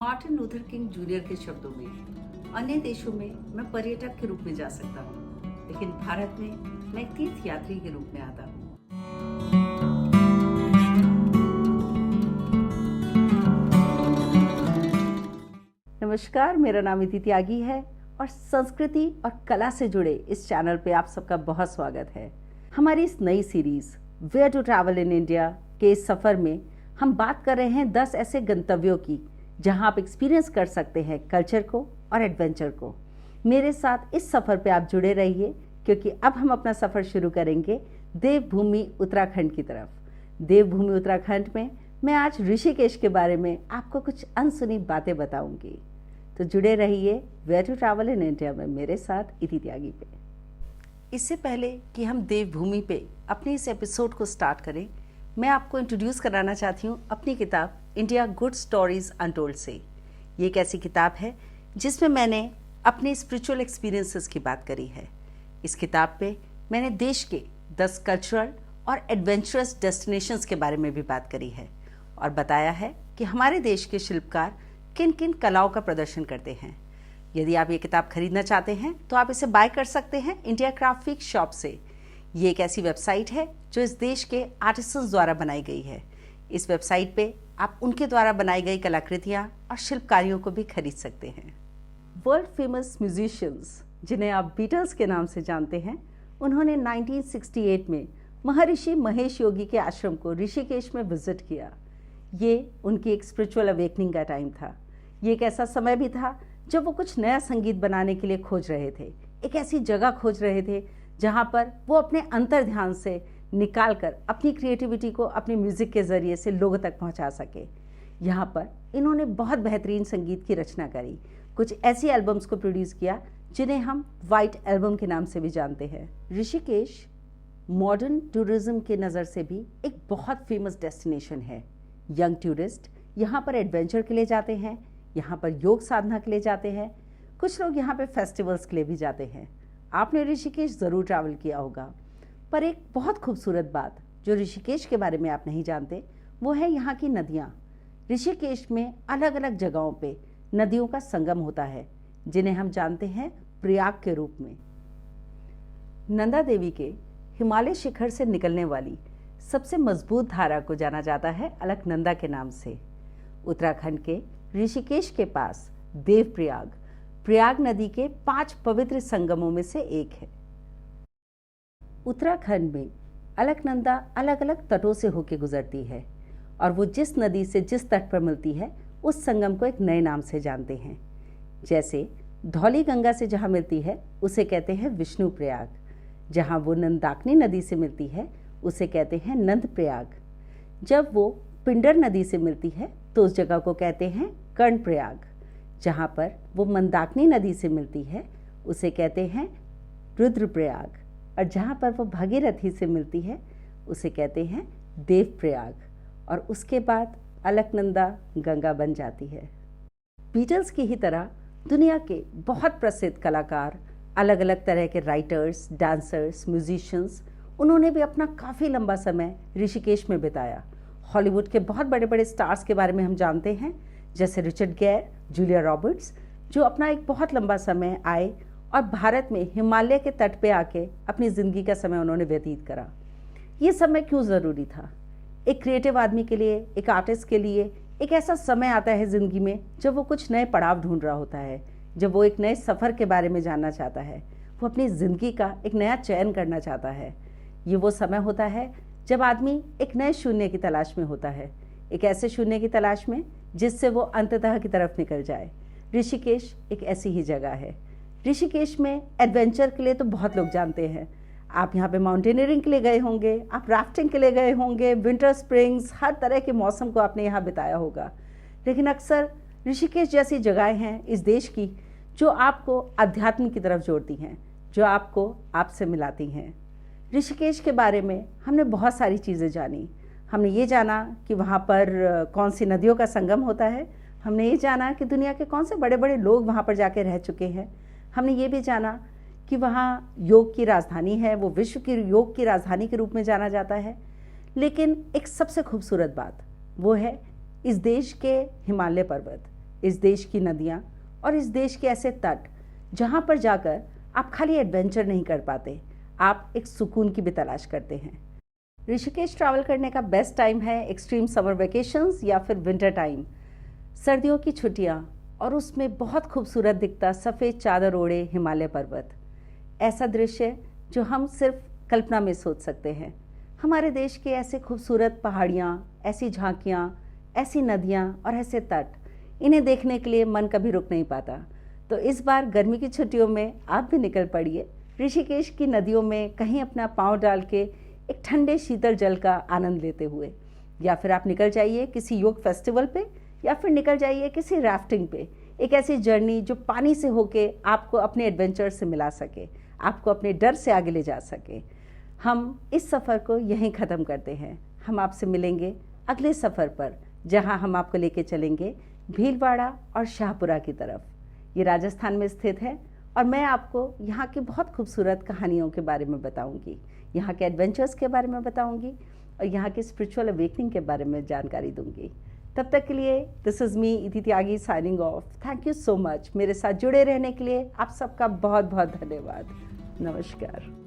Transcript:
Martin Luther king junior के शब्दों में, अन्य देशों में मैं पर्यटक के रूप में जा सकता हूँ, लेकिन भारत में मैं एक तीर्थ यात्री के रूप में आता हूँ। नमस्कार, मेरा नाम इति त्यागी है और संस्कृति और कला से जुड़े इस चैनल पे आप सबका बहुत स्वागत है। हमारी इस नई series where to travel in India के इस सफर में हम बात कर रहे हैं 10 ऐसे गंतव्यों की जहां आप एक्सपीरियंस कर सकते हैं कल्चर को और एडवेंचर को। मेरे साथ इस सफर पे आप जुड़े रहिए, क्योंकि अब हम अपना सफर शुरू करेंगे देवभूमि उत्तराखंड की तरफ। देवभूमि उत्तराखंड में मैं आज ऋषिकेश के बारे में आपको कुछ अनसुनी बातें बताऊंगी। तो जुड़े रहिए where to travel in India में मेरे साथ इति त्यागी पे। इससे पहले कि हम देवभूमि पे अपने इस एपिसोड को स्टार्ट करें, मैं आपको इंट्रोड्यूस कराना चाहती हूँ अपनी किताब इंडिया गुड स्टोरीज अनटोल्ड से। ये एक ऐसी किताब है जिसमें मैंने अपने स्पिरिचुअल एक्सपीरियंसेस की बात करी है। इस किताब पे मैंने देश के 10 कल्चरल और एडवेंचरस डेस्टिनेशंस के बारे में भी बात करी है और बताया है कि हमारे देश के शिल्पकार किन किन कलाओं का प्रदर्शन करते हैं। यदि आप ये किताब खरीदना चाहते हैं तो आप इसे बाय कर सकते हैं इंडिया क्राफ्ट वीक शॉप से। ये एक ऐसी वेबसाइट है जो इस देश के आर्टिसंस द्वारा बनाई गई है। इस वेबसाइट पे आप उनके द्वारा बनाई गई कलाकृतियाँ और शिल्पकारियों को भी खरीद सकते हैं। वर्ल्ड फेमस म्यूजिशियंस, जिन्हें आप बीटल्स के नाम से जानते हैं, उन्होंने 1968 में महर्षि महेश योगी के आश्रम को ऋषिकेश में विजिट किया। ये उनकी एक स्पिरिचुअल अवेकनिंग का टाइम था। ये एक ऐसा समय भी था जब वो कुछ नया संगीत बनाने के लिए खोज रहे थे, एक ऐसी जगह खोज रहे थे जहाँ पर वो अपने अंतर ध्यान से निकाल कर अपनी क्रिएटिविटी को अपने म्यूज़िक के ज़रिए से लोगों तक पहुँचा सके। यहाँ पर इन्होंने बहुत बेहतरीन संगीत की रचना करी, कुछ ऐसी एल्बम्स को प्रोड्यूस किया जिन्हें हम वाइट एल्बम के नाम से भी जानते हैं। ऋषिकेश मॉडर्न टूरिज्म के नज़र से भी एक बहुत फेमस डेस्टिनेशन है। यंग टूरिस्ट यहाँ पर एडवेंचर के लिए जाते हैं, यहाँ पर योग साधना के लिए जाते हैं, कुछ लोग यहाँ पे फेस्टिवल्स के लिए भी जाते हैं। आपने ऋषिकेश ज़रूर ट्रैवल किया होगा, पर एक बहुत खूबसूरत बात जो ऋषिकेश के बारे में आप नहीं जानते वो है यहाँ की नदियाँ। ऋषिकेश में अलग अलग जगहों पे नदियों का संगम होता है, जिन्हें हम जानते हैं प्रयाग के रूप में। नंदा देवी के हिमालय शिखर से निकलने वाली सबसे मजबूत धारा को जाना जाता है अलकनंदा के नाम से। उत्तराखंड के ऋषिकेश के पास देवप्रयाग प्रयाग नदी के 5 पवित्र संगमों में से एक है। उत्तराखंड में अलकनंदा अलग अलग तटों से होकर गुजरती है और वो जिस नदी से जिस तट पर मिलती है उस संगम को एक नए नाम से जानते हैं। जैसे धौली गंगा से जहाँ मिलती है उसे कहते हैं विष्णु प्रयाग, जहाँ वो नंदाकिनी नदी से मिलती है उसे कहते हैं नंद प्रयाग, जब वो पिंडर नदी से मिलती है तो उस जगह को कहते हैं कर्ण प्रयाग, जहाँ पर वो मंदाकिनी नदी से मिलती है उसे कहते हैं रुद्रप्रयाग, और जहाँ पर वो भागीरथी से मिलती है उसे कहते हैं देवप्रयाग, और उसके बाद अलकनंदा गंगा बन जाती है। बीटल्स की ही तरह दुनिया के बहुत प्रसिद्ध कलाकार, अलग अलग तरह के राइटर्स, डांसर्स, म्यूजिशियंस, उन्होंने भी अपना काफ़ी लंबा समय ऋषिकेश में बिताया। हॉलीवुड के बहुत बड़े बड़े स्टार्स के बारे में हम जानते हैं, जैसे रिचर्ड गेयर, जूलिया रॉबर्ट्स, जो अपना एक बहुत लंबा समय आए और भारत में हिमालय के तट पे आके अपनी ज़िंदगी का समय उन्होंने व्यतीत करा। ये समय क्यों ज़रूरी था? एक क्रिएटिव आदमी के लिए, एक आर्टिस्ट के लिए एक ऐसा समय आता है ज़िंदगी में जब वो कुछ नए पड़ाव ढूंढ रहा होता है, जब वो एक नए सफ़र के बारे में जानना चाहता है, वो अपनी ज़िंदगी का एक नया चयन करना चाहता है। ये वो समय होता है जब आदमी एक नए शून्य की तलाश में होता है, एक ऐसे शून्य की तलाश में जिससे वो अंततः की तरफ निकल जाए। ऋषिकेश एक ऐसी ही जगह है। ऋषिकेश में एडवेंचर के लिए तो बहुत लोग जानते हैं। आप यहाँ पे माउंटेनियरिंग के लिए गए होंगे, आप राफ्टिंग के लिए गए होंगे, विंटर स्प्रिंग्स, हर तरह के मौसम को आपने यहाँ बिताया होगा। लेकिन अक्सर ऋषिकेश जैसी जगहें हैं इस देश की जो आपको अध्यात्म की तरफ जोड़ती हैं, जो आपको आपसे मिलाती हैं। ऋषिकेश के बारे में हमने बहुत सारी चीज़ें जानी। हमने ये जाना कि वहाँ पर कौन सी नदियों का संगम होता है, हमने ये जाना कि दुनिया के कौन से बड़े बड़े लोग वहाँ पर जाके रह चुके हैं, हमने ये भी जाना कि वहाँ योग की राजधानी है, वो विश्व की योग की राजधानी के रूप में जाना जाता है। लेकिन एक सबसे खूबसूरत बात वो है इस देश के हिमालय पर्वत, इस देश की नदियाँ और इस देश के ऐसे तट जहाँ पर जाकर आप खाली एडवेंचर नहीं कर पाते, आप एक सुकून की भी तलाश करते हैं। ऋषिकेश ट्रैवल करने का बेस्ट टाइम है एक्सट्रीम समर वेकेशंस या फिर विंटर टाइम, सर्दियों की छुट्टियाँ, और उसमें बहुत खूबसूरत दिखता सफ़ेद चादर ओढ़े हिमालय पर्वत। ऐसा दृश्य जो हम सिर्फ कल्पना में सोच सकते हैं। हमारे देश के ऐसे खूबसूरत पहाड़ियाँ, ऐसी झांकियाँ, ऐसी नदियाँ और ऐसे तट, इन्हें देखने के लिए मन कभी रुक नहीं पाता। तो इस बार गर्मी की छुट्टियों में आप भी निकल पड़िए ऋषिकेश की नदियों में, कहीं अपना पाँव डाल के एक ठंडे शीतल जल का आनंद लेते हुए, या फिर आप निकल जाइए किसी योग फेस्टिवल पे, या फिर निकल जाइए किसी राफ्टिंग पे। एक ऐसी जर्नी जो पानी से होके आपको अपने एडवेंचर से मिला सके, आपको अपने डर से आगे ले जा सके। हम इस सफ़र को यहीं ख़त्म करते हैं। हम आपसे मिलेंगे अगले सफ़र पर, जहां हम आपको लेके चलेंगे भीलवाड़ा और शाहपुरा की तरफ। ये राजस्थान में स्थित है और मैं आपको यहाँ की बहुत खूबसूरत कहानियों के बारे में बताऊँगी, यहाँ के एडवेंचर्स के बारे में बताऊँगी और यहाँ के स्पिरिचुअल अवेकनिंग के बारे में जानकारी दूँगी। तब तक के लिए this is me Iti Tyagi signing off. Thank you so much. मेरे साथ जुड़े रहने के लिए आप सबका बहुत बहुत धन्यवाद। नमस्कार।